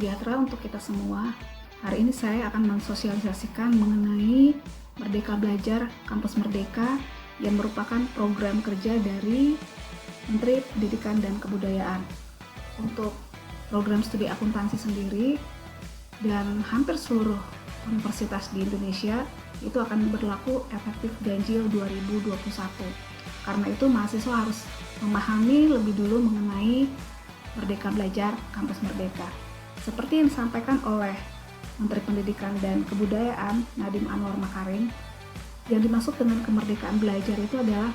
sejahtera untuk kita semua. Hari ini saya akan mensosialisasikan mengenai Merdeka Belajar Kampus Merdeka yang merupakan program kerja dari Menteri Pendidikan dan Kebudayaan. Untuk program studi akuntansi sendiri dan hampir seluruh universitas di Indonesia itu akan berlaku efektif ganjil 2021. Karena itu mahasiswa harus memahami lebih dulu mengenai Merdeka Belajar Kampus Merdeka. Seperti yang disampaikan oleh Menteri Pendidikan dan Kebudayaan Nadiem Anwar Makarim, yang dimaksud dengan kemerdekaan belajar itu adalah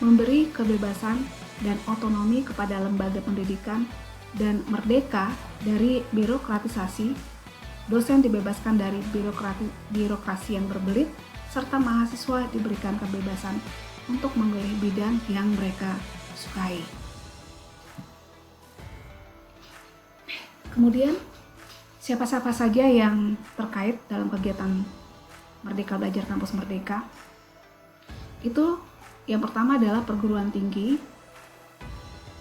memberi kebebasan dan otonomi kepada lembaga pendidikan dan merdeka dari birokratisasi, dosen dibebaskan dari birokrasi yang berbelit, serta mahasiswa diberikan kebebasan untuk memilih bidang yang mereka sukai. Kemudian, siapa-siapa saja yang terkait dalam kegiatan Merdeka Belajar Kampus Merdeka? Itu yang pertama adalah perguruan tinggi.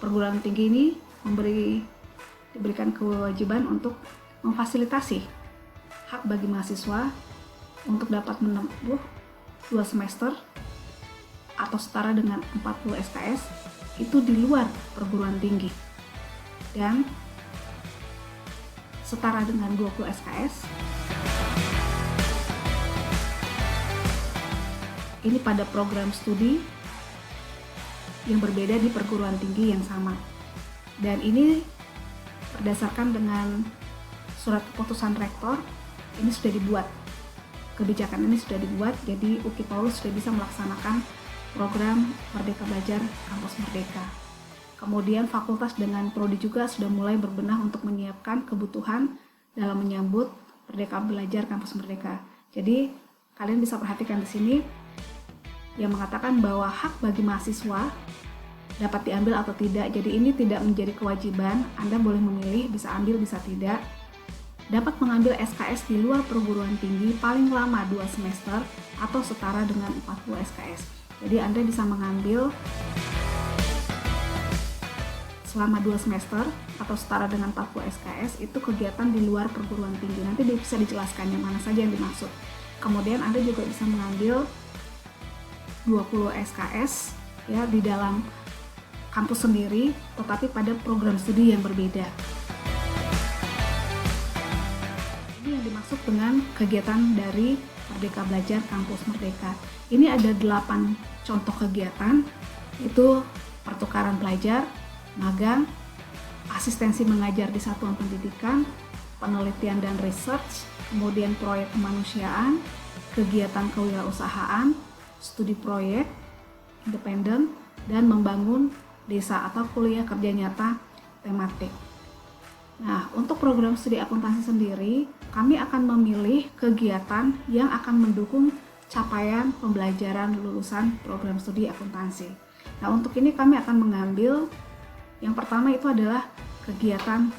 Perguruan tinggi ini diberikan kewajiban untuk memfasilitasi hak bagi mahasiswa untuk dapat menempuh 2 semester atau setara dengan 40 SKS itu di luar perguruan tinggi, dan setara dengan 20 SKS ini pada program studi yang berbeda di perguruan tinggi yang sama. Dan ini berdasarkan dengan surat keputusan rektor, ini sudah dibuat. Kebijakan ini sudah dibuat, jadi UKI Paulus sudah bisa melaksanakan program Merdeka Belajar Kampus Merdeka. Kemudian fakultas dengan prodi juga sudah mulai berbenah untuk menyiapkan kebutuhan dalam menyambut Merdeka Belajar Kampus Merdeka. Jadi kalian bisa perhatikan di sini yang mengatakan bahwa hak bagi mahasiswa dapat diambil atau tidak. Jadi ini tidak menjadi kewajiban, Anda boleh memilih, bisa ambil, bisa tidak. Dapat mengambil SKS di luar perguruan tinggi paling lama 2 semester atau setara dengan 40 SKS. Jadi Anda bisa mengambil selama 2 semester atau setara dengan 40 SKS itu kegiatan di luar perguruan tinggi. Nanti bisa dijelaskan yang mana saja yang dimaksud. Kemudian Anda juga bisa mengambil 20 SKS ya di dalam kampus sendiri, tetapi pada program studi yang berbeda. Ini yang dimaksud dengan kegiatan dari Merdeka Belajar Kampus Merdeka. Ini ada 8 contoh kegiatan, itu pertukaran pelajar, magang, asistensi mengajar di satuan pendidikan, penelitian dan research, kemudian proyek kemanusiaan, kegiatan kewirausahaan, studi proyek, independen, dan membangun desa atau kuliah kerja nyata tematik. Nah, untuk program studi akuntansi sendiri, kami akan memilih kegiatan yang akan mendukung capaian pembelajaran lulusan program studi akuntansi. Nah, untuk ini kami akan mengambil yang pertama itu adalah kegiatan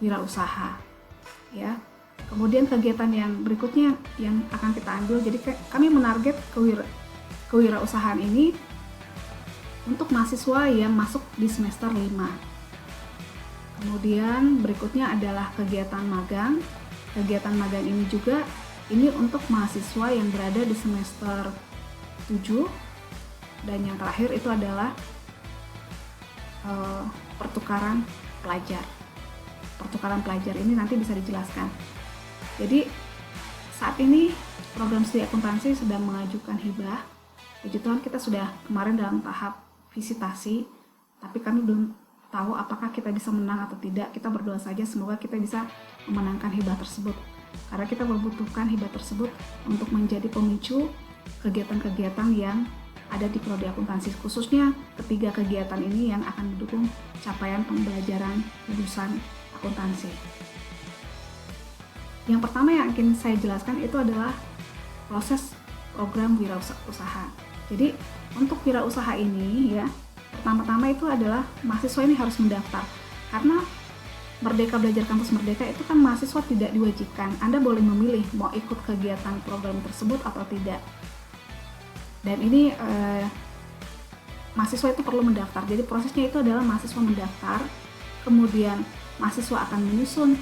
wirausaha, ya. Kemudian kegiatan yang berikutnya yang akan kita ambil, jadi kami menarget kewirausahaan ini untuk mahasiswa yang masuk di semester 5. Kemudian berikutnya adalah kegiatan magang. Kegiatan magang ini juga ini untuk mahasiswa yang berada di semester 7. Dan yang terakhir itu adalah pertukaran pelajar. Pertukaran pelajar ini nanti bisa dijelaskan. Jadi saat ini program studi akuntansi sedang mengajukan hibah. Puji Tuhan kita sudah kemarin dalam tahap visitasi, tapi kami belum tahu apakah kita bisa menang atau tidak. Kita berdoa saja semoga kita bisa memenangkan hibah tersebut, karena kita membutuhkan hibah tersebut untuk menjadi pemicu kegiatan-kegiatan yang ada di prodi akuntansi, khususnya ketiga kegiatan ini yang akan mendukung capaian pembelajaran lulusan akuntansi. Yang pertama yang ingin saya jelaskan itu adalah proses program wirausaha. Jadi untuk wirausaha ini ya, pertama-tama itu adalah mahasiswa ini harus mendaftar. Karena Merdeka Belajar Kampus Merdeka itu kan mahasiswa tidak diwajibkan. Anda boleh memilih mau ikut kegiatan program tersebut atau tidak. Dan ini mahasiswa itu perlu mendaftar. Jadi prosesnya itu adalah mahasiswa mendaftar, kemudian mahasiswa akan menyusun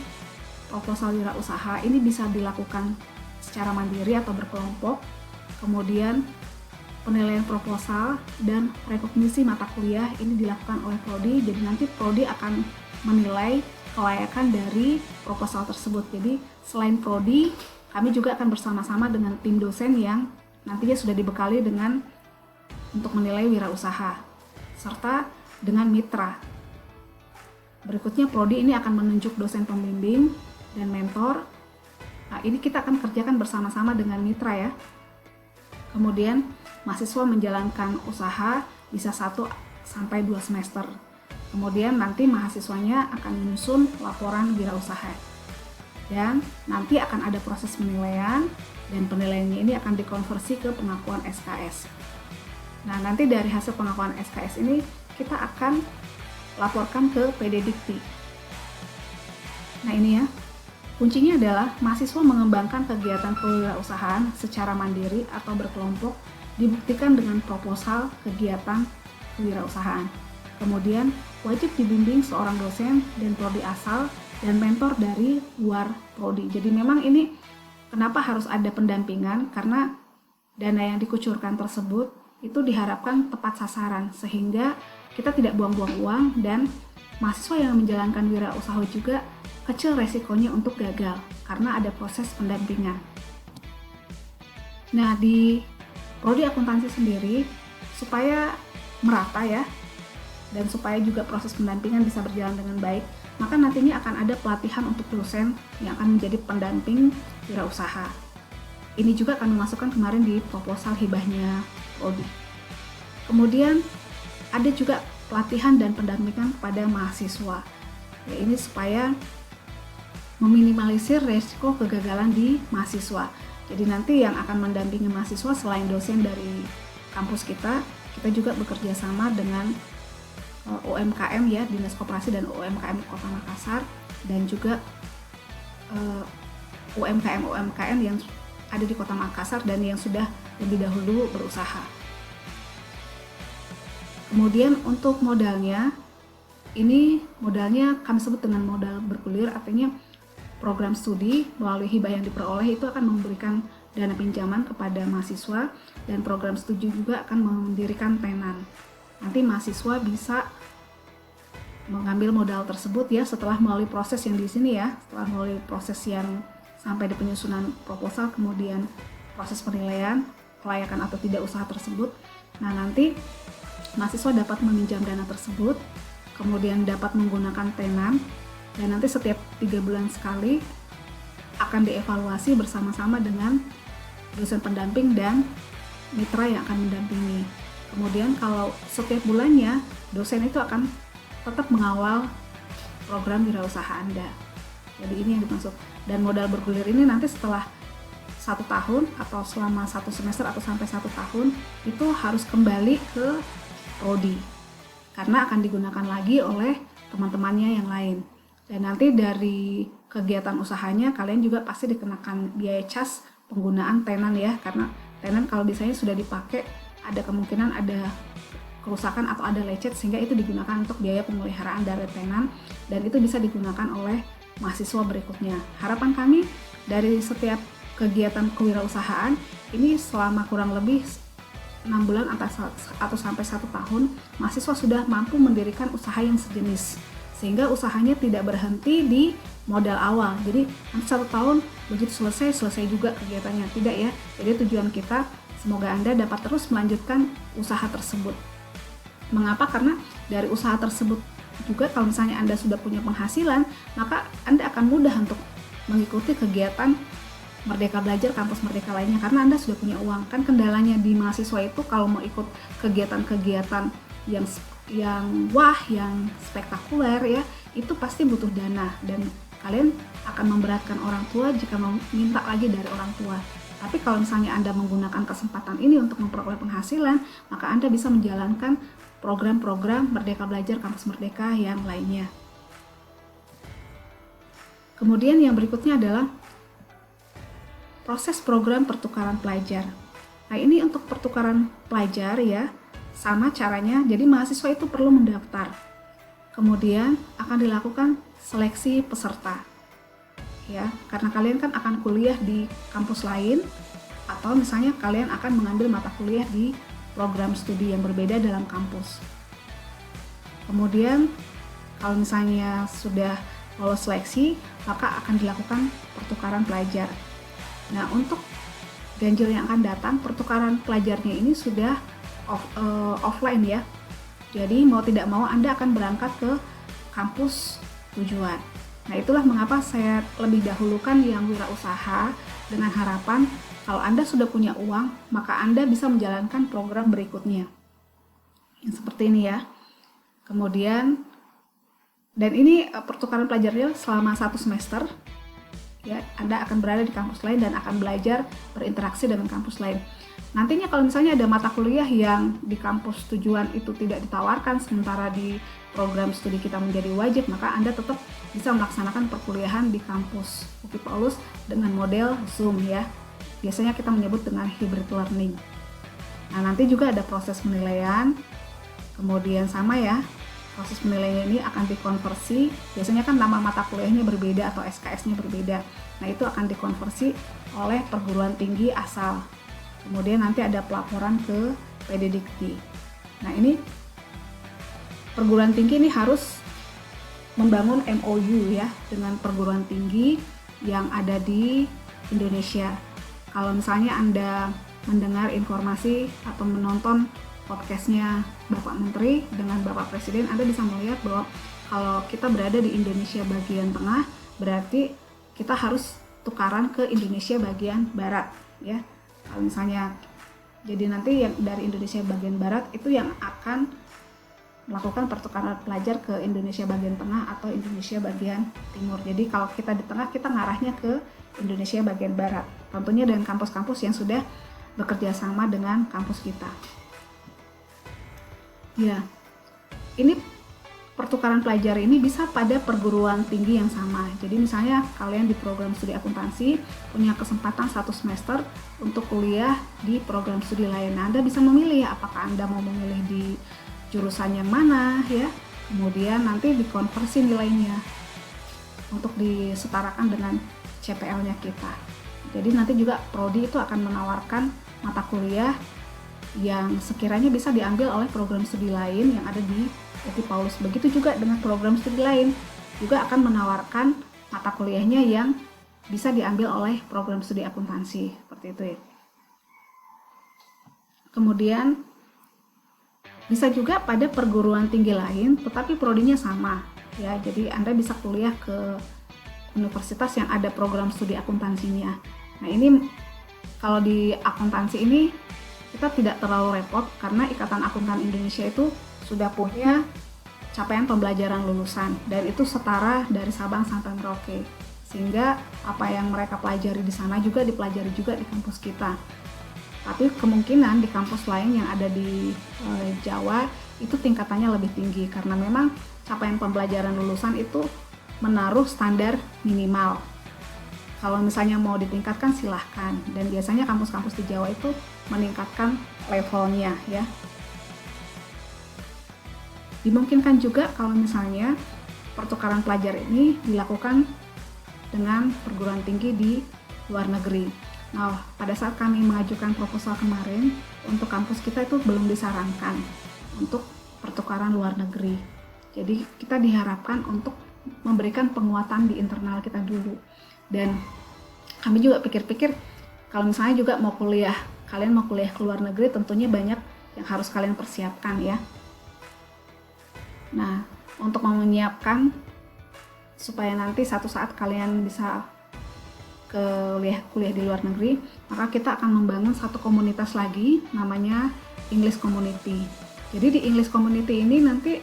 proposal wirausaha ini bisa dilakukan secara mandiri atau berkelompok. Kemudian penilaian proposal dan rekognisi mata kuliah ini dilakukan oleh prodi. Jadi nanti prodi akan menilai kelayakan dari proposal tersebut. Jadi selain prodi, kami juga akan bersama-sama dengan tim dosen yang nantinya sudah dibekali dengan untuk menilai wirausaha, serta dengan mitra. Berikutnya prodi ini akan menunjuk dosen pembimbing dan mentor. Nah, ini kita akan kerjakan bersama-sama dengan mitra ya. Kemudian mahasiswa menjalankan usaha bisa 1 sampai 2 semester. Kemudian nanti mahasiswanya akan menyusun laporan wirausaha. Dan nanti akan ada proses penilaian, dan penilaiannya ini akan dikonversi ke pengakuan SKS. Nah, nanti dari hasil pengakuan SKS ini kita akan laporkan ke PD Dikti. Nah, ini ya. Kuncinya adalah mahasiswa mengembangkan kegiatan kewirausahaan secara mandiri atau berkelompok dibuktikan dengan proposal kegiatan kewirausahaan. Kemudian wajib dibimbing seorang dosen dan prodi asal dan mentor dari luar prodi. Jadi memang ini kenapa harus ada pendampingan, karena dana yang dikucurkan tersebut itu diharapkan tepat sasaran sehingga kita tidak buang-buang uang, dan mahasiswa yang menjalankan wirausaha juga kecil resikonya untuk gagal karena ada proses pendampingan. Nah, di prodi akuntansi sendiri supaya merata ya, dan supaya juga proses pendampingan bisa berjalan dengan baik, maka nantinya akan ada pelatihan untuk dosen yang akan menjadi pendamping wirausaha. Ini juga akan memasukkan kemarin di proposal hibahnya prodi. Kemudian ada juga pelatihan dan pendampingan kepada mahasiswa. Ya, ini supaya meminimalisir resiko kegagalan di mahasiswa. Jadi nanti yang akan mendampingi mahasiswa selain dosen dari kampus kita juga bekerja sama dengan UMKM ya, Dinas Koperasi dan UMKM Kota Makassar, dan juga UMKM yang ada di Kota Makassar dan yang sudah lebih dahulu berusaha. Kemudian untuk modalnya, ini modalnya kami sebut dengan modal bergulir, artinya program studi melalui hibah yang diperoleh itu akan memberikan dana pinjaman kepada mahasiswa, dan program studi juga akan mendirikan tenan. Nanti mahasiswa bisa mengambil modal tersebut ya setelah melalui proses yang di sini ya, setelah melalui proses yang sampai di penyusunan proposal, kemudian proses penilaian kelayakan atau tidak usaha tersebut. Nah, nanti mahasiswa dapat meminjam dana tersebut, kemudian dapat menggunakan tenan, dan nanti setiap 3 bulan sekali akan dievaluasi bersama-sama dengan dosen pendamping dan mitra yang akan mendampingi. Kemudian kalau setiap bulannya dosen itu akan tetap mengawal program wirausaha Anda. Jadi ini yang dimaksud. Dan modal bergulir ini nanti setelah 1 tahun atau selama 1 semester atau sampai 1 tahun itu harus kembali ke prodi karena akan digunakan lagi oleh teman-temannya yang lain. Dan nanti dari kegiatan usahanya kalian juga pasti dikenakan biaya cas penggunaan tenan ya, karena tenan kalau misalnya sudah dipakai ada kemungkinan ada kerusakan atau ada lecet, sehingga itu digunakan untuk biaya pemeliharaan dari tenan, dan itu bisa digunakan oleh mahasiswa berikutnya. Harapan kami dari setiap kegiatan kewirausahaan ini selama kurang lebih 6 bulan atau sampai 1 tahun mahasiswa sudah mampu mendirikan usaha yang sejenis, sehingga usahanya tidak berhenti di modal awal. Jadi nanti 1 tahun begitu selesai juga kegiatannya, tidak ya. Jadi tujuan kita semoga Anda dapat terus melanjutkan usaha tersebut. Mengapa? Karena dari usaha tersebut juga kalau misalnya Anda sudah punya penghasilan, maka Anda akan mudah untuk mengikuti kegiatan Merdeka Belajar kampus Merdeka lainnya karena Anda sudah punya uang. Kan kendalanya di mahasiswa itu kalau mau ikut kegiatan-kegiatan yang spektakuler ya, itu pasti butuh dana, dan kalian akan memberatkan orang tua jika mau minta lagi dari orang tua. Tapi kalau misalnya Anda menggunakan kesempatan ini untuk memperoleh penghasilan, maka Anda bisa menjalankan program-program Merdeka Belajar kampus Merdeka yang lainnya. Kemudian yang berikutnya adalah proses program pertukaran pelajar. Nah, ini untuk pertukaran pelajar ya, sama caranya. Jadi mahasiswa itu perlu mendaftar. Kemudian akan dilakukan seleksi peserta. ya, karena kalian kan akan kuliah di kampus lain, atau misalnya kalian akan mengambil mata kuliah di program studi yang berbeda dalam kampus. Kemudian kalau misalnya sudah lolos seleksi, maka akan dilakukan pertukaran pelajar. Nah, untuk ganjil yang akan datang, pertukaran pelajarnya ini sudah offline ya. Jadi mau tidak mau Anda akan berangkat ke kampus tujuan. Nah, itulah mengapa saya lebih dahulukan yang wirausaha dengan harapan kalau Anda sudah punya uang, maka Anda bisa menjalankan program berikutnya. Yang seperti ini ya. Kemudian, dan ini pertukaran pelajarnya selama 1 semester. Ya, Anda akan berada di kampus lain dan akan belajar berinteraksi dengan kampus lain. Nantinya kalau misalnya ada mata kuliah yang di kampus tujuan itu tidak ditawarkan, sementara di program studi kita menjadi wajib, maka Anda tetap bisa melaksanakan perkuliahan di kampus UPI Paulus dengan model Zoom ya. Biasanya kita menyebut dengan hybrid learning. Nah, nanti juga ada proses penilaian. Kemudian sama ya, proses penilaian ini akan dikonversi. Biasanya kan nama mata kuliahnya berbeda atau SKS-nya berbeda. Nah, itu akan dikonversi oleh perguruan tinggi asal. Kemudian nanti ada pelaporan ke PDDikti. Nah, ini perguruan tinggi ini harus membangun MOU ya dengan perguruan tinggi yang ada di Indonesia. Kalau misalnya Anda mendengar informasi atau menonton podcastnya Bapak Menteri dengan Bapak Presiden, Anda bisa melihat bahwa kalau kita berada di Indonesia bagian tengah, berarti kita harus tukaran ke Indonesia bagian barat ya. Kalau misalnya, jadi nanti yang dari Indonesia bagian barat itu yang akan melakukan pertukaran pelajar ke Indonesia bagian tengah atau Indonesia bagian timur. Jadi kalau kita di tengah, kita ngarahnya ke Indonesia bagian barat. Tentunya dengan kampus-kampus yang sudah bekerja sama dengan kampus kita. Ya, ini pertukaran pelajar ini bisa pada perguruan tinggi yang sama. Jadi misalnya kalian di program studi akuntansi punya kesempatan 1 semester untuk kuliah di program studi lain. Nah, Anda bisa memilih apakah Anda mau memilih di jurusan yang mana ya. Kemudian nanti dikonversi nilainya untuk disetarakan dengan CPL-nya kita. Jadi nanti juga prodi itu akan menawarkan mata kuliah yang sekiranya bisa diambil oleh program studi lain yang ada di UPI Paulus. Begitu juga dengan program studi lain juga akan menawarkan mata kuliahnya yang bisa diambil oleh program studi akuntansi, seperti itu ya. Kemudian bisa juga pada perguruan tinggi lain tetapi prodinya sama ya. Jadi Anda bisa kuliah ke universitas yang ada program studi akuntansinya. Nah, ini kalau di akuntansi ini kita tidak terlalu repot karena Ikatan Akuntan Indonesia itu sudah punya capaian pembelajaran lulusan dan itu setara dari Sabang sampai Merauke, sehingga apa yang mereka pelajari di sana juga dipelajari juga di kampus kita. Tapi kemungkinan di kampus lain yang ada di Jawa itu tingkatannya lebih tinggi karena memang capaian pembelajaran lulusan itu menaruh standar minimal. Kalau misalnya mau ditingkatkan silahkan, dan biasanya kampus-kampus di Jawa itu meningkatkan levelnya ya. Dimungkinkan juga kalau misalnya pertukaran pelajar ini dilakukan dengan perguruan tinggi di luar negeri. Nah, pada saat kami mengajukan proposal kemarin, untuk kampus kita itu belum disarankan untuk pertukaran luar negeri. Jadi kita diharapkan untuk memberikan penguatan di internal kita dulu. Dan kami juga pikir-pikir kalau misalnya juga mau kuliah, kalian mau kuliah ke luar negeri, tentunya banyak yang harus kalian persiapkan ya. Nah, untuk menyiapkan supaya nanti satu saat kalian bisa kuliah di luar negeri, maka kita akan membangun satu komunitas lagi namanya English Community. Jadi di English Community ini nanti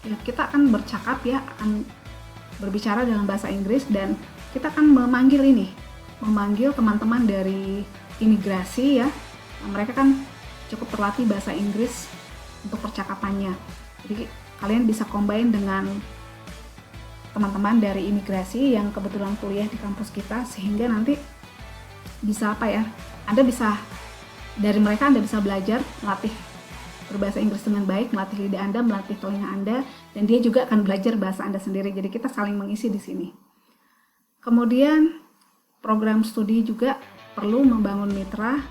ya kita akan bercakap ya, akan berbicara dalam bahasa Inggris, dan kita akan memanggil teman-teman dari imigrasi ya. Nah, mereka kan cukup terlatih bahasa Inggris untuk percakapannya. Jadi kalian bisa combine dengan teman-teman dari imigrasi yang kebetulan kuliah di kampus kita, sehingga nanti bisa dari mereka Anda bisa belajar melatih berbahasa Inggris dengan baik, melatih lidah Anda, melatih telinga Anda, dan dia juga akan belajar bahasa Anda sendiri. Jadi kita saling mengisi di sini. Kemudian program studi juga perlu membangun mitra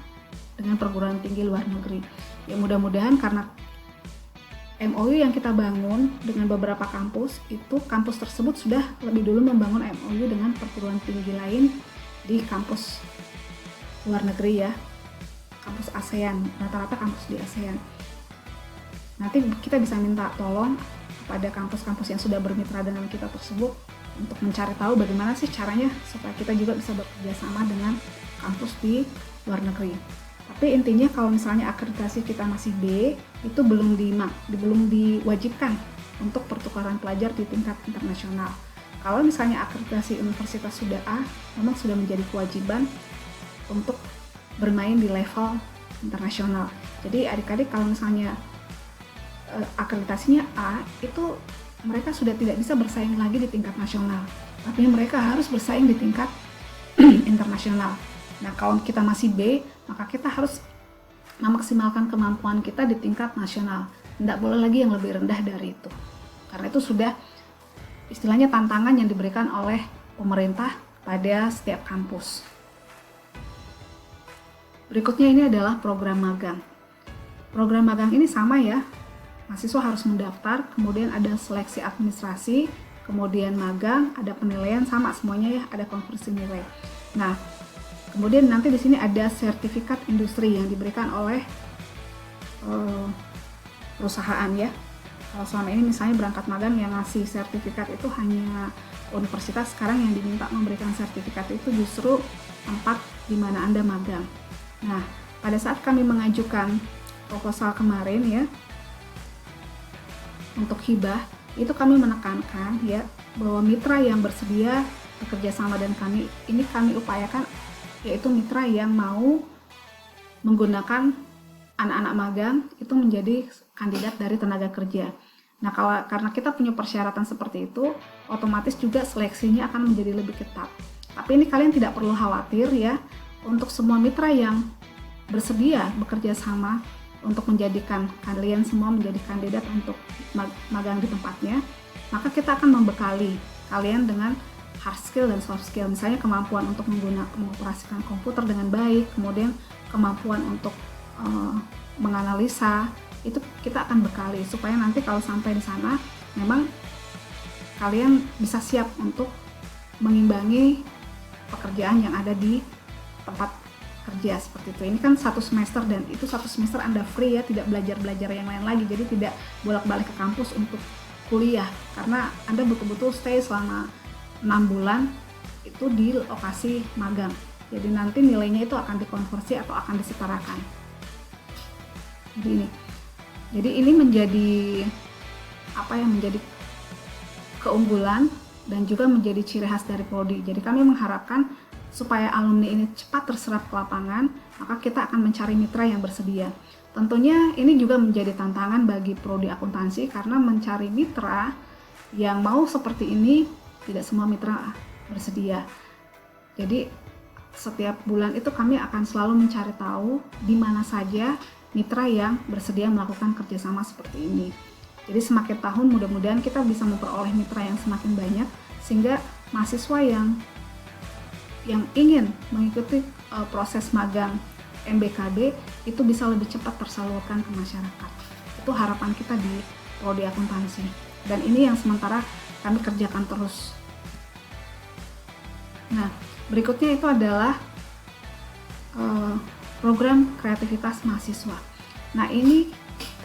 dengan perguruan tinggi luar negeri. Ya mudah-mudahan karena MOU yang kita bangun dengan beberapa kampus, itu kampus tersebut sudah lebih dulu membangun MOU dengan perguruan tinggi lain di kampus luar negeri ya, kampus ASEAN, rata-rata kampus di ASEAN. Nanti kita bisa minta tolong kepada kampus-kampus yang sudah bermitra dengan kita tersebut untuk mencari tahu bagaimana sih caranya supaya kita juga bisa bekerja sama dengan kampus di luar negeri. Tapi intinya kalau misalnya akreditasi kita masih B, itu belum diwajibkan untuk pertukaran pelajar di tingkat internasional. Kalau misalnya akreditasi universitas sudah A, memang sudah menjadi kewajiban untuk bermain di level internasional. Jadi adik-adik kalau misalnya akreditasinya A, itu mereka sudah tidak bisa bersaing lagi di tingkat nasional, tapi mereka harus bersaing di tingkat internasional. Nah, kalau kita masih B, maka kita harus memaksimalkan kemampuan kita di tingkat nasional. Tidak boleh lagi yang lebih rendah dari itu. Karena itu sudah istilahnya tantangan yang diberikan oleh pemerintah pada setiap kampus. Berikutnya ini adalah program magang. Program magang ini sama ya. Mahasiswa harus mendaftar, kemudian ada seleksi administrasi, kemudian magang, ada penilaian, sama semuanya ya, ada konversi nilai. Nah, kemudian nanti di sini ada sertifikat industri yang diberikan oleh perusahaan ya. Kalau selama ini misalnya berangkat magang yang ngasih sertifikat itu hanya universitas, sekarang yang diminta memberikan sertifikat itu justru tempat di mana Anda magang. Nah, pada saat kami mengajukan proposal kemarin ya, untuk hibah, itu kami menekankan ya bahwa mitra yang bersedia bekerja sama dan kami upayakan yaitu mitra yang mau menggunakan anak-anak magang itu menjadi kandidat dari tenaga kerja. Nah, karena kita punya persyaratan seperti itu, otomatis juga seleksinya akan menjadi lebih ketat. Tapi ini kalian tidak perlu khawatir ya, untuk semua mitra yang bersedia bekerja sama untuk menjadikan kalian semua menjadi kandidat untuk magang di tempatnya, maka kita akan membekali kalian dengan hard skill dan soft skill, misalnya kemampuan untuk mengoperasikan komputer dengan baik, kemudian kemampuan untuk menganalisa, itu kita akan bekali supaya nanti kalau sampai di sana memang kalian bisa siap untuk mengimbangi pekerjaan yang ada di tempat kerja seperti itu. Ini kan 1 semester dan itu 1 semester Anda free ya, tidak belajar yang lain lagi, jadi tidak bolak-balik ke kampus untuk kuliah karena Anda betul-betul stay selama 6 bulan itu di lokasi magang. Jadi nanti nilainya itu akan dikonversi atau akan disetarakan. Jadi ini menjadi menjadi keunggulan dan juga menjadi ciri khas dari Prodi. Jadi kami mengharapkan supaya alumni ini cepat terserap ke lapangan, maka kita akan mencari mitra yang bersedia. Tentunya ini juga menjadi tantangan bagi Prodi Akuntansi karena mencari mitra yang mau seperti ini tidak semua mitra bersedia. Jadi setiap bulan itu kami akan selalu mencari tahu di mana saja mitra yang bersedia melakukan kerjasama seperti ini. Jadi semakin tahun mudah-mudahan kita bisa memperoleh mitra yang semakin banyak sehingga mahasiswa yang ingin mengikuti proses magang MBKB itu bisa lebih cepat tersalurkan ke masyarakat. Itu harapan kita di Prodi Akuntansi. Dan ini yang sementara kami kerjakan terus. Nah, berikutnya itu adalah program kreativitas mahasiswa. Nah, ini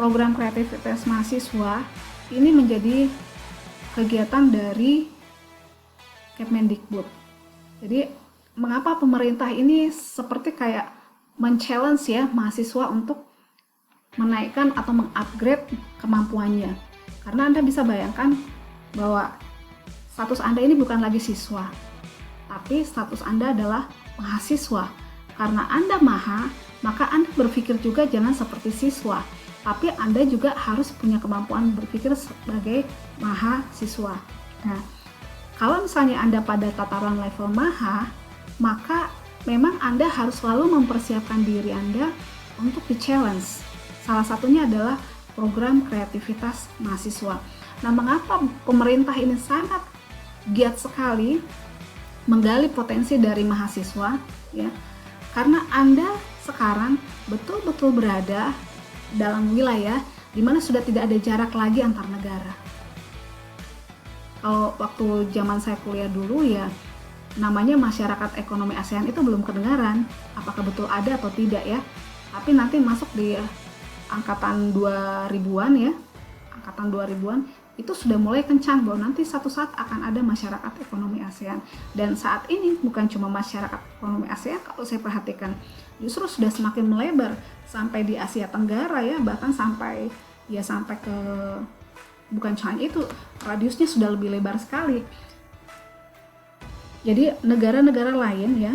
program kreativitas mahasiswa ini menjadi kegiatan dari Kemendikbud. Jadi mengapa pemerintah ini seperti kayak men-challenge ya mahasiswa untuk menaikkan atau mengupgrade kemampuannya. Karena Anda bisa bayangkan bahwa status Anda ini bukan lagi siswa, tapi status Anda adalah mahasiswa. Karena Anda maha, maka Anda berpikir juga jangan seperti siswa, tapi Anda juga harus punya kemampuan berpikir sebagai mahasiswa. Nah, kalau misalnya Anda pada tataran level maha, maka memang Anda harus selalu mempersiapkan diri Anda untuk di-challenge. Salah satunya adalah program kreativitas mahasiswa. Nah, mengapa pemerintah ini sangat giat sekali menggali potensi dari mahasiswa ya. Karena Anda sekarang betul-betul berada dalam wilayah di mana sudah tidak ada jarak lagi antar negara. Kalau waktu zaman saya kuliah dulu ya, namanya masyarakat ekonomi ASEAN itu belum kedengaran. Apakah betul ada atau tidak ya? Tapi nanti masuk di angkatan 2000-an ya, angkatan 2000-an itu sudah mulai kencan bahwa nanti satu saat akan ada masyarakat ekonomi ASEAN. Dan saat ini bukan cuma masyarakat ekonomi ASEAN, kalau saya perhatikan justru sudah semakin melebar sampai di Asia Tenggara ya, bahkan sampai ke, bukan cuma itu, radiusnya sudah lebih lebar sekali. Jadi negara-negara lain ya,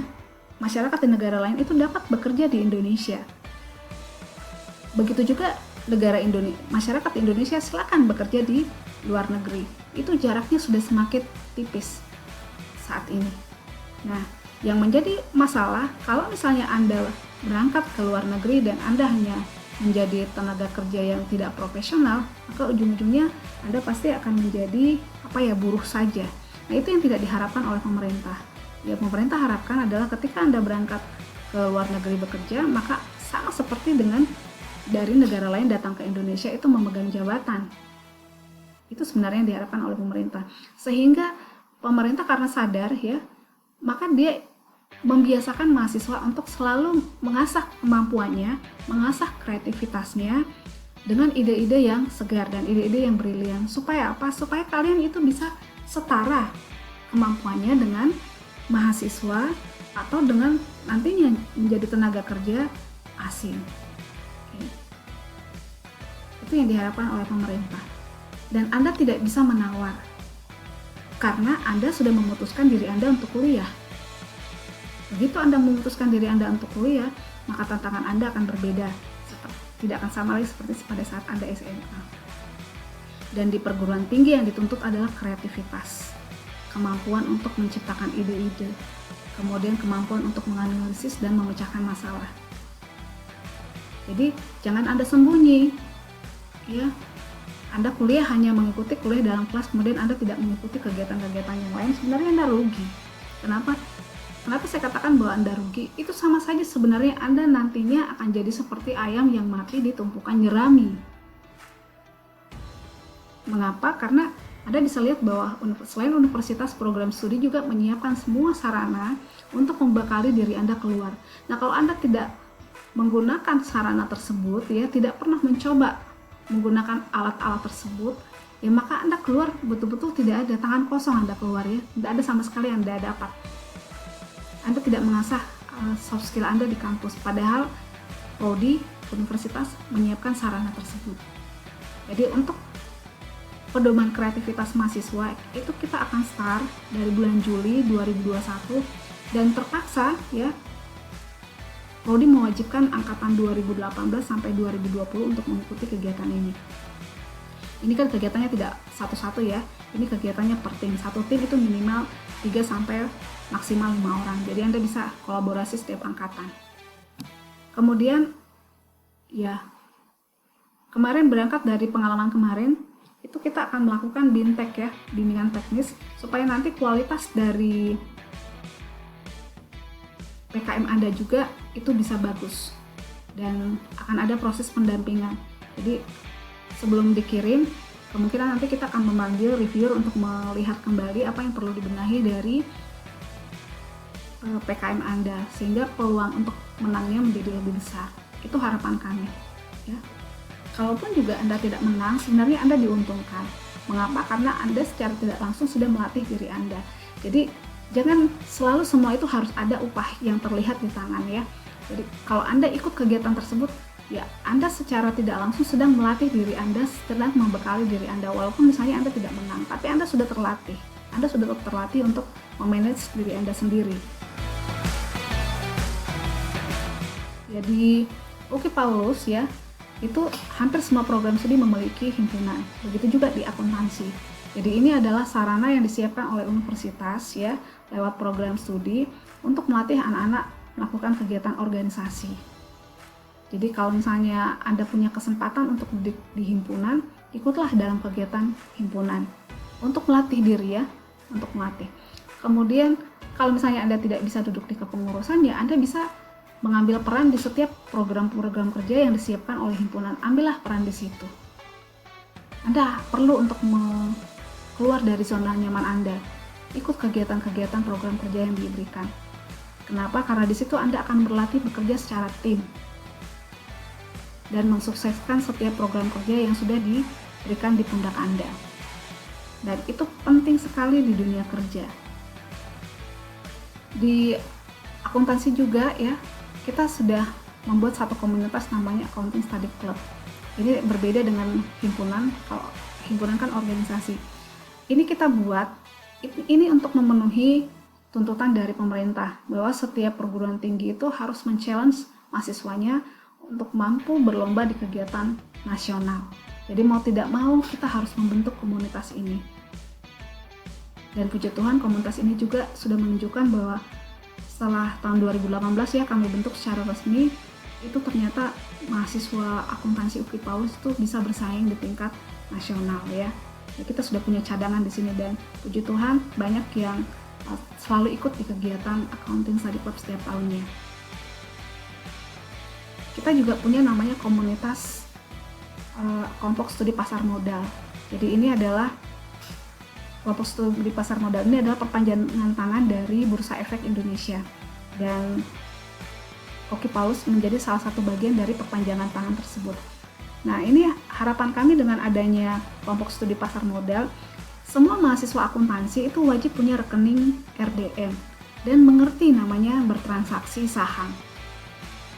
masyarakat di negara lain itu dapat bekerja di Indonesia. Begitu juga masyarakat Indonesia silakan bekerja di luar negeri. Itu jaraknya sudah semakin tipis saat ini. Nah, yang menjadi masalah kalau misalnya Anda berangkat ke luar negeri dan Anda hanya menjadi tenaga kerja yang tidak profesional, maka ujung-ujungnya Anda pasti akan menjadi buruh saja. Nah, itu yang tidak diharapkan oleh pemerintah. Ya, pemerintah harapkan adalah ketika Anda berangkat ke luar negeri bekerja, maka sama seperti dengan dari negara lain datang ke Indonesia itu memegang jabatan. Itu sebenarnya yang diharapkan oleh pemerintah. Sehingga pemerintah karena sadar ya, maka dia membiasakan mahasiswa untuk selalu mengasah kemampuannya, mengasah kreativitasnya dengan ide-ide yang segar dan ide-ide yang brilian. Supaya apa? Supaya kalian itu bisa setara kemampuannya dengan mahasiswa atau dengan nantinya menjadi tenaga kerja asing. Itu yang diharapkan oleh pemerintah. Dan Anda tidak bisa menawar karena Anda sudah memutuskan diri Anda untuk kuliah. Begitu Anda memutuskan diri Anda untuk kuliah, maka tantangan Anda akan berbeda. Tidak akan sama lagi seperti pada saat Anda SMA. Dan di perguruan tinggi yang dituntut adalah kreativitas, kemampuan untuk menciptakan ide-ide, kemudian kemampuan untuk menganalisis dan memecahkan masalah. Jadi jangan Anda sembunyi, ya. Anda kuliah hanya mengikuti kuliah dalam kelas, kemudian Anda tidak mengikuti kegiatan-kegiatan yang lain, sebenarnya Anda rugi. Kenapa saya katakan bahwa Anda rugi? Itu sama saja sebenarnya Anda nantinya akan jadi seperti ayam yang mati di tumpukan jerami. Mengapa? Karena Anda bisa lihat bahwa selain universitas, program studi juga menyiapkan semua sarana untuk membekali diri Anda keluar. Nah, kalau Anda tidak menggunakan sarana tersebut, ya, tidak pernah mencoba menggunakan alat-alat tersebut, ya, maka Anda keluar betul-betul tidak ada, tangan kosong Anda keluar, ya, tidak ada sama sekali yang Anda dapat. Anda tidak mengasah soft skill Anda di kampus, padahal prodi universitas menyiapkan sarana tersebut. Jadi untuk pedoman kreativitas mahasiswa itu kita akan start dari bulan Juli 2021 dan terpaksa ya prodi mewajibkan angkatan 2018 sampai 2020 untuk mengikuti kegiatan ini. Ini kan kegiatannya tidak satu-satu ya, ini kegiatannya per tim. Satu tim itu minimal 3 sampai maksimal 5 orang. Jadi Anda bisa kolaborasi setiap angkatan. Kemudian ya, kemarin berangkat dari pengalaman kemarin, itu kita akan melakukan BINTEK ya, bimbingan teknis, supaya nanti kualitas dari PKM Anda juga itu bisa bagus dan akan ada proses pendampingan. Jadi sebelum dikirim, kemungkinan nanti kita akan memanggil reviewer untuk melihat kembali apa yang perlu dibenahi dari PKM Anda sehingga peluang untuk menangnya menjadi lebih besar. Itu harapan kami ya. Kalaupun juga Anda tidak menang, sebenarnya Anda diuntungkan. Mengapa? Karena Anda secara tidak langsung sudah melatih diri Anda. Jadi jangan selalu semua itu harus ada upah yang terlihat di tangan ya. Jadi kalau Anda ikut kegiatan tersebut, ya Anda secara tidak langsung sedang melatih diri Anda, sedang membekali diri Anda. Walaupun misalnya Anda tidak menang, tapi Anda sudah terlatih. Anda sudah terlatih untuk memanage diri Anda sendiri. Jadi Uki Paulus ya, itu hampir semua program studi memiliki himpunan. Begitu juga di akuntansi. Jadi ini adalah sarana yang disiapkan oleh universitas ya, lewat program studi untuk melatih anak-anak melakukan kegiatan organisasi. Jadi kalau misalnya Anda punya kesempatan untuk di himpunan, ikutlah dalam kegiatan himpunan untuk melatih diri ya, untuk melatih. Kemudian Kalau misalnya Anda tidak bisa duduk di kepengurusan, ya Anda bisa mengambil peran di setiap program-program kerja yang disiapkan oleh himpunan. Ambillah peran di situ. Anda perlu untuk keluar dari zona nyaman Anda. Ikut kegiatan-kegiatan program kerja yang diberikan. Kenapa? Karena di situ Anda akan berlatih bekerja secara tim dan mensukseskan setiap program kerja yang sudah diberikan di pundak Anda. Dan itu penting sekali di dunia kerja. Di akuntansi juga ya, kita sudah membuat satu komunitas namanya Accounting Study Club. Ini berbeda dengan himpunan. Kalau himpunan kan organisasi. Ini kita buat ini untuk memenuhi tuntutan dari pemerintah bahwa setiap perguruan tinggi itu harus men-challenge mahasiswanya untuk mampu berlomba di kegiatan nasional. Jadi mau tidak mau kita harus membentuk komunitas ini. Dan puji Tuhan komunitas ini juga sudah menunjukkan bahwa setelah tahun 2018 ya kami bentuk secara resmi, itu ternyata mahasiswa akuntansi UKI Paulus itu bisa bersaing di tingkat nasional ya. Kita sudah punya cadangan di sini dan puji Tuhan banyak yang selalu ikut di kegiatan Accounting Study Club setiap tahunnya. Kita juga punya namanya komunitas kelompok studi pasar modal. Jadi ini adalah kelompok studi pasar modal ini adalah perpanjangan tangan dari Bursa Efek Indonesia, dan UKI Paulus menjadi salah satu bagian dari perpanjangan tangan tersebut. Nah, ini harapan kami dengan adanya kelompok studi pasar modal, semua mahasiswa akuntansi itu wajib punya rekening RDM dan mengerti namanya bertransaksi saham.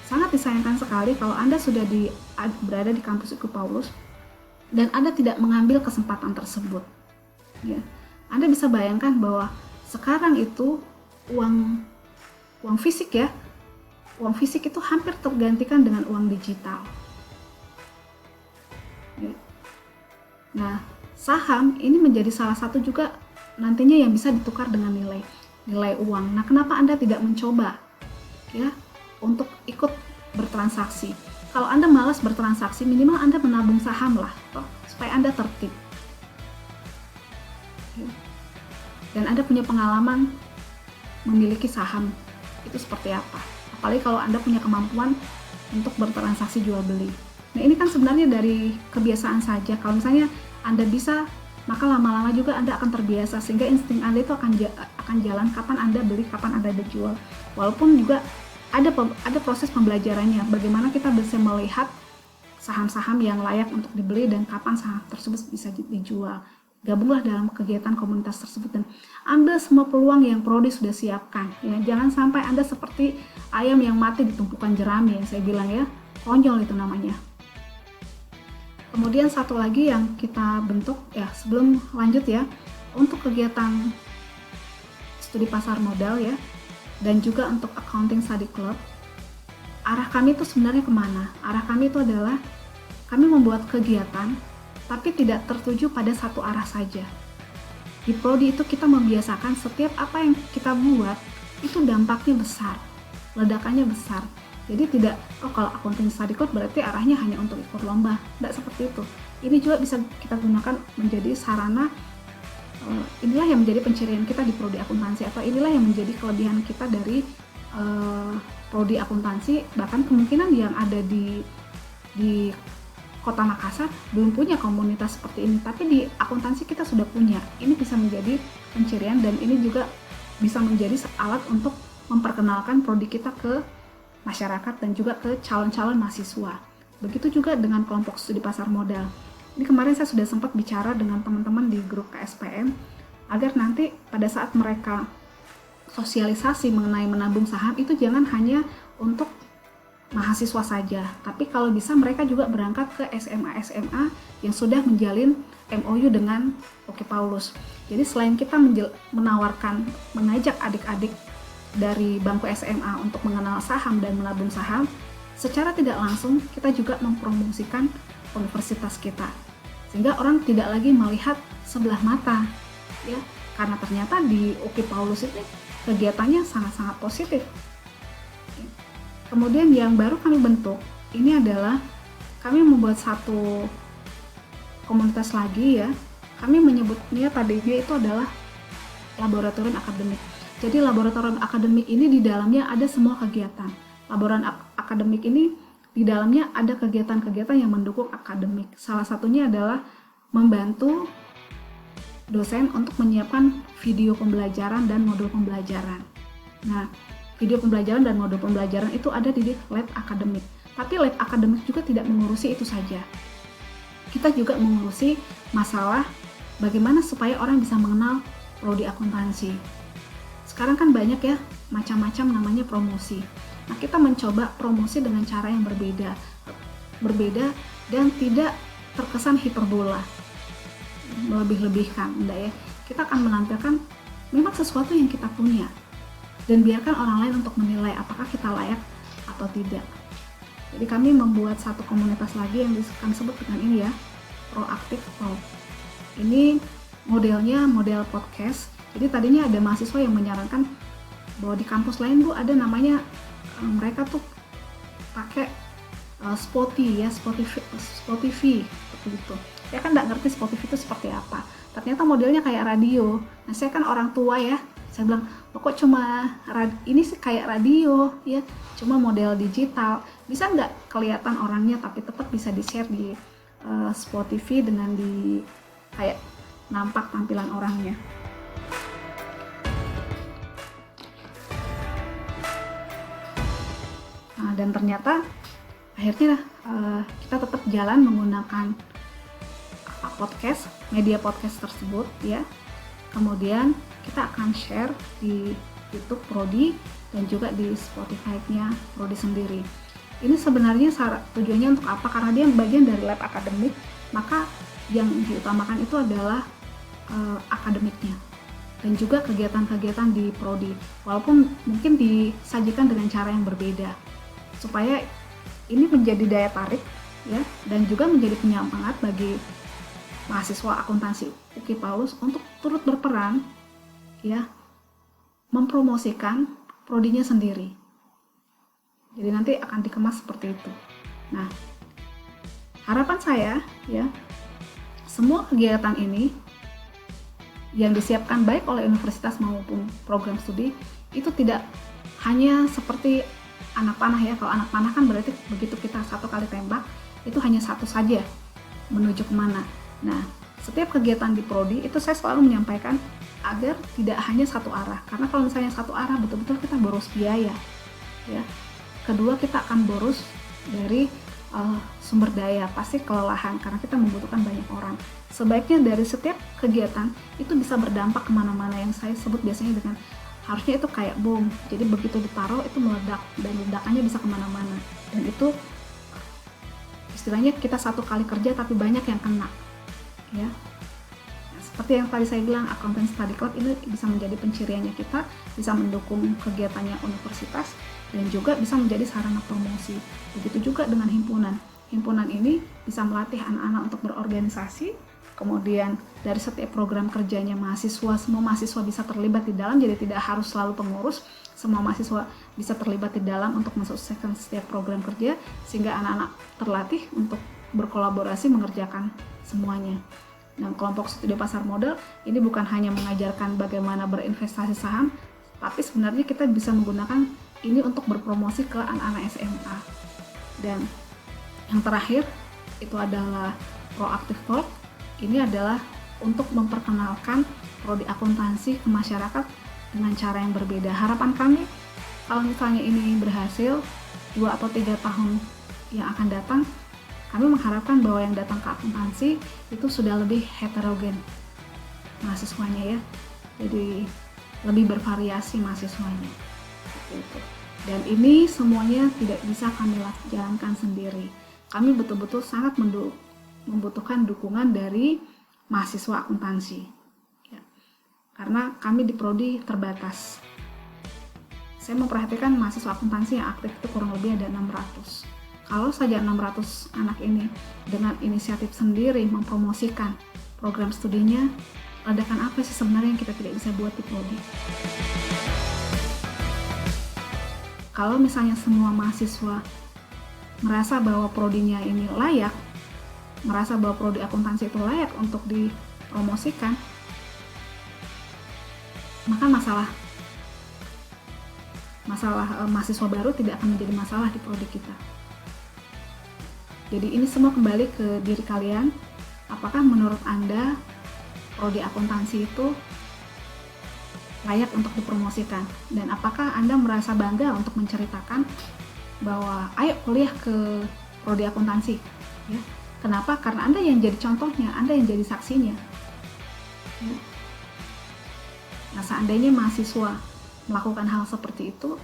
Sangat disayangkan sekali kalau Anda sudah berada di kampus UKI Paulus dan Anda tidak mengambil kesempatan tersebut. Ya. Anda bisa bayangkan bahwa sekarang itu uang fisik ya, uang fisik itu hampir tergantikan dengan uang digital. Ya. Nah, saham ini menjadi salah satu juga nantinya yang bisa ditukar dengan nilai uang. Nah, kenapa Anda tidak mencoba ya untuk ikut bertransaksi? Kalau Anda malas bertransaksi, minimal Anda menabung saham lah, supaya Anda tertib. Dan Anda punya pengalaman memiliki saham itu seperti apa, apalagi kalau Anda punya kemampuan untuk bertransaksi jual beli. Nah, ini kan sebenarnya dari kebiasaan saja. Kalau misalnya Anda bisa, maka lama-lama juga Anda akan terbiasa sehingga insting Anda itu akan jalan kapan Anda beli, kapan Anda jual. Walaupun juga ada proses pembelajarannya, bagaimana kita bisa melihat saham-saham yang layak untuk dibeli dan kapan saham tersebut bisa dijual. Gabunglah dalam kegiatan komunitas tersebut dan ambil semua peluang yang prodi sudah siapkan ya. Jangan sampai Anda seperti ayam yang mati di tumpukan jerami, yang saya bilang ya, konyol itu namanya. Kemudian satu lagi yang kita bentuk ya, sebelum lanjut ya, untuk kegiatan studi pasar modal ya, dan juga untuk Accounting Study Club, arah kami itu sebenarnya kemana? Arah kami itu adalah kami membuat kegiatan tapi tidak tertuju pada satu arah saja. Di prodi itu kita membiasakan setiap apa yang kita buat itu dampaknya besar, ledakannya besar. Jadi tidak, kalau Accounting Study Club berarti arahnya hanya untuk ikut lomba. Tidak seperti itu. Ini juga bisa kita gunakan menjadi sarana, inilah yang menjadi pencirian kita di prodi akuntansi, atau inilah yang menjadi kelebihan kita dari prodi akuntansi. Bahkan kemungkinan yang ada di Kota Makassar belum punya komunitas seperti ini, tapi di akuntansi kita sudah punya. Ini bisa menjadi pencirian dan ini juga bisa menjadi alat untuk memperkenalkan prodi kita ke masyarakat dan juga ke calon-calon mahasiswa. Begitu juga dengan kelompok studi pasar modal. Ini kemarin saya sudah sempat bicara dengan teman-teman di grup KSPM agar nanti pada saat mereka sosialisasi mengenai menabung saham itu jangan hanya untuk mahasiswa saja, tapi kalau bisa mereka juga berangkat ke SMA-SMA yang sudah menjalin MOU dengan UKI Paulus. Jadi selain kita mengajak adik-adik dari bangku SMA untuk mengenal saham dan menabung saham, secara tidak langsung kita juga mempromosikan universitas kita, sehingga orang tidak lagi melihat sebelah mata, ya, karena ternyata di UKI Paulus itu kegiatannya sangat-sangat positif. Kemudian yang baru kami bentuk, ini adalah kami membuat satu komunitas lagi ya. Kami menyebutnya tadinya itu adalah laboratorium akademik. Jadi laboratorium akademik ini di dalamnya ada semua kegiatan. Laboratorium akademik ini di dalamnya ada kegiatan-kegiatan yang mendukung akademik. Salah satunya adalah membantu dosen untuk menyiapkan video pembelajaran dan modul pembelajaran. Nah, video pembelajaran dan modul pembelajaran itu ada di lab akademik. Tapi lab akademik juga tidak mengurusi itu saja. Kita juga mengurusi masalah bagaimana supaya orang bisa mengenal prodi akuntansi. Sekarang kan banyak ya, macam-macam namanya promosi. Nah, kita mencoba promosi dengan cara yang berbeda dan tidak terkesan hiperbola, melebih-lebihkan, enggak ya. Kita akan menampilkan memang sesuatu yang kita punya dan biarkan orang lain untuk menilai apakah kita layak atau tidak. Jadi kami membuat satu komunitas lagi yang kami sebut dengan ini ya, Proactive Talk. Ini modelnya model podcast. Jadi tadinya ada mahasiswa yang menyarankan bahwa di kampus lain Bu ada namanya mereka tuh pakai Spotify seperti itu. Saya kan nggak ngerti Spotify itu seperti apa. Ternyata modelnya kayak radio. Nah, saya kan orang tua ya. Saya bilang, kok cuma ini sih kayak radio ya, cuma model digital. Bisa nggak kelihatan orangnya tapi tetap bisa di-share di Spotify dengan di kayak nampak tampilan orangnya. Nah, dan ternyata akhirnya kita tetap jalan menggunakan media podcast tersebut ya. Kemudian kita akan share di YouTube Prodi dan juga di Spotify-nya Prodi sendiri. Ini sebenarnya tujuannya untuk apa? Karena dia bagian dari lab akademik, maka yang diutamakan itu adalah akademiknya dan juga kegiatan-kegiatan di Prodi. Walaupun mungkin disajikan dengan cara yang berbeda, supaya ini menjadi daya tarik ya, dan juga menjadi penyemangat bagi mahasiswa akuntansi UKI Paulus untuk turut berperan ya, mempromosikan prodinya sendiri. Jadi nanti akan dikemas seperti itu. Nah, harapan saya ya, semua kegiatan ini yang disiapkan baik oleh universitas maupun program studi itu tidak hanya seperti anak panah ya. Kalau anak panah kan berarti begitu kita satu kali tembak itu hanya satu saja menuju kemana. Nah, setiap kegiatan di Prodi itu saya selalu menyampaikan agar tidak hanya satu arah. Karena kalau misalnya satu arah betul-betul kita boros biaya ya. Kedua, kita akan boros dari sumber daya, pasti kelelahan karena kita membutuhkan banyak orang. Sebaiknya dari setiap kegiatan itu bisa berdampak kemana-mana, yang saya sebut biasanya dengan harusnya itu kayak bom. Jadi begitu ditaruh itu meledak dan ledakannya bisa kemana-mana. Dan itu istilahnya kita satu kali kerja tapi banyak yang kena ya. Nah, seperti yang tadi saya bilang, Accountant Study Club ini bisa menjadi penciriannya kita, bisa mendukung kegiatannya universitas dan juga bisa menjadi sarana promosi. Begitu juga dengan himpunan. Himpunan ini bisa melatih anak-anak untuk berorganisasi. Kemudian dari setiap program kerjanya mahasiswa, semua mahasiswa bisa terlibat di dalam, jadi tidak harus selalu pengurus, semua mahasiswa bisa terlibat di dalam untuk mensukseskan setiap program kerja, sehingga anak-anak terlatih untuk berkolaborasi mengerjakan semuanya. Nah, kelompok studi pasar modal ini bukan hanya mengajarkan bagaimana berinvestasi saham, tapi sebenarnya kita bisa menggunakan ini untuk berpromosi ke anak-anak SMA. Dan yang terakhir itu adalah Proactive Talk. Ini adalah untuk memperkenalkan prodi akuntansi ke masyarakat dengan cara yang berbeda. Harapan kami kalau misalnya ini berhasil 2 atau 3 tahun yang akan datang, kami mengharapkan bahwa yang datang ke akuntansi itu sudah lebih heterogen mahasiswanya ya. Jadi lebih bervariasi mahasiswanya. Gitu. Dan ini semuanya tidak bisa kami jalankan sendiri. Kami betul-betul sangat membutuhkan dukungan dari mahasiswa akuntansi ya. Karena kami di Prodi terbatas. Saya memperhatikan mahasiswa akuntansi yang aktif itu kurang lebih ada 600. Kalau saja 600 anak ini dengan inisiatif sendiri mempromosikan program studinya, ledakan apa sih sebenarnya yang kita tidak bisa buat di Prodi? Kalau misalnya semua mahasiswa merasa bahwa prodinya ini layak, merasa bahwa prodi akuntansi itu layak untuk dipromosikan, maka masalah masalah mahasiswa baru tidak akan menjadi masalah di prodi kita. Jadi ini semua kembali ke diri kalian. Apakah menurut Anda prodi akuntansi itu layak untuk dipromosikan? Dan apakah Anda merasa bangga untuk menceritakan bahwa ayo kuliah ke prodi akuntansi? Ya. Kenapa? Karena Anda yang jadi contohnya, Anda yang jadi saksinya. Ya. Nah, seandainya mahasiswa melakukan hal seperti itu,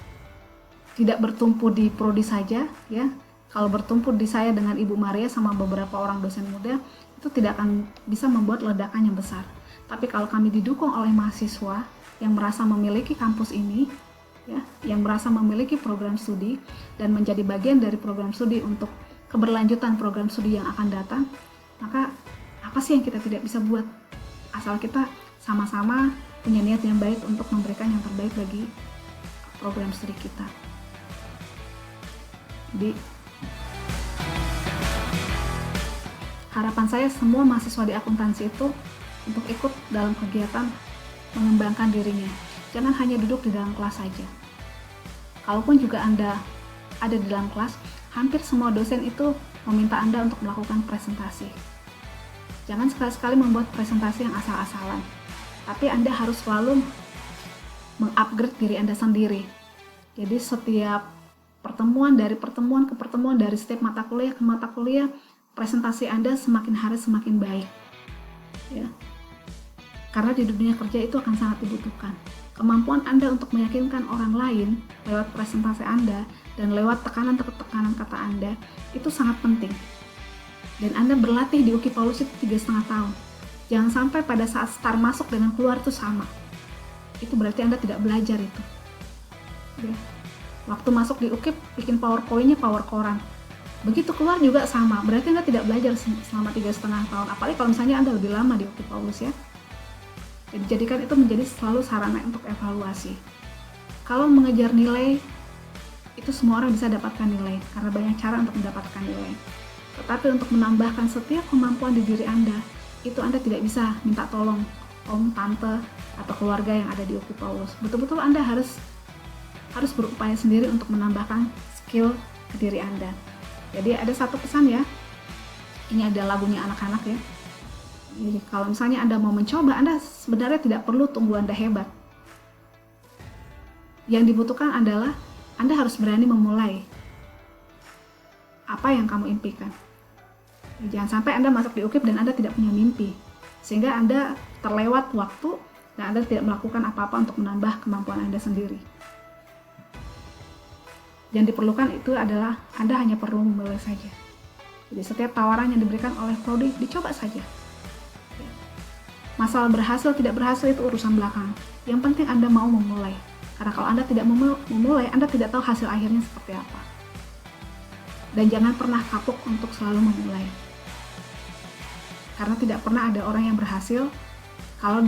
tidak bertumpu di prodi saja, ya. Kalau bertumpu di saya dengan Ibu Maria sama beberapa orang dosen muda, itu tidak akan bisa membuat ledakan yang besar. Tapi kalau kami didukung oleh mahasiswa yang merasa memiliki kampus ini, ya, yang merasa memiliki program studi dan menjadi bagian dari program studi untuk keberlanjutan program studi yang akan datang, maka apa sih yang kita tidak bisa buat? Asal kita sama-sama punya niat yang baik untuk memberikan yang terbaik bagi program studi kita. Jadi harapan saya semua mahasiswa di akuntansi itu untuk ikut dalam kegiatan mengembangkan dirinya. Jangan hanya duduk di dalam kelas saja. Kalaupun juga Anda ada di dalam kelas, hampir semua dosen itu meminta Anda untuk melakukan presentasi. Jangan sekali-sekali membuat presentasi yang asal-asalan. Tapi Anda harus selalu mengupgrade diri Anda sendiri. Jadi setiap pertemuan ke pertemuan, dari setiap mata kuliah ke mata kuliah, presentasi Anda semakin hari semakin baik, ya. Karena di dunia kerja itu akan sangat dibutuhkan. Kemampuan Anda untuk meyakinkan orang lain lewat presentasi Anda dan lewat tekanan kata Anda itu sangat penting. Dan Anda berlatih di UKI Paulus itu 3,5 tahun. Jangan sampai pada saat start masuk dengan keluar itu sama. Itu berarti Anda tidak belajar itu. Ya. Waktu masuk di UKI bikin PowerPoint-nya power koran. Begitu keluar juga sama, berarti Anda tidak belajar selama 3,5 tahun. Apalagi kalau misalnya Anda lebih lama di UKI Paulus, ya. Jadi jadikan itu menjadi selalu sarana untuk evaluasi. Kalau mengejar nilai, itu semua orang bisa dapatkan nilai, karena banyak cara untuk mendapatkan nilai. Tetapi untuk menambahkan setiap kemampuan di diri Anda, itu Anda tidak bisa minta tolong om, tante, atau keluarga yang ada di UKI Paulus. Betul-betul Anda harus berupaya sendiri untuk menambahkan skill ke diri Anda. Jadi ada satu pesan, ya, ini ada lagunya anak-anak, ya. Jadi kalau misalnya Anda mau mencoba, Anda sebenarnya tidak perlu tunggu Anda hebat. Yang dibutuhkan adalah Anda harus berani memulai apa yang kamu impikan. Jangan sampai Anda masuk di UKIP dan Anda tidak punya mimpi, sehingga Anda terlewat waktu dan Anda tidak melakukan apa-apa untuk menambah kemampuan Anda sendiri. Yang diperlukan itu adalah Anda hanya perlu memulai saja. Jadi setiap tawaran yang diberikan oleh prodi, dicoba saja. Masalah berhasil tidak berhasil itu urusan belakang. Yang penting Anda mau memulai. Karena kalau Anda tidak memulai, Anda tidak tahu hasil akhirnya seperti apa. Dan jangan pernah kapok untuk selalu memulai. Karena tidak pernah ada orang yang berhasil kalau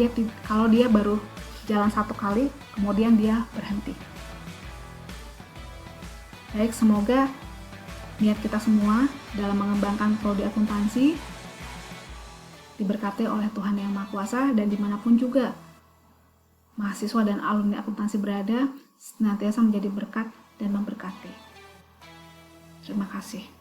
dia baru jalan satu kali, kemudian dia berhenti. Baik, semoga niat kita semua dalam mengembangkan prodi akuntansi diberkati oleh Tuhan Yang Maha Kuasa, dan dimanapun juga mahasiswa dan alumni akuntansi berada, senantiasa menjadi berkat dan memberkati. Terima kasih.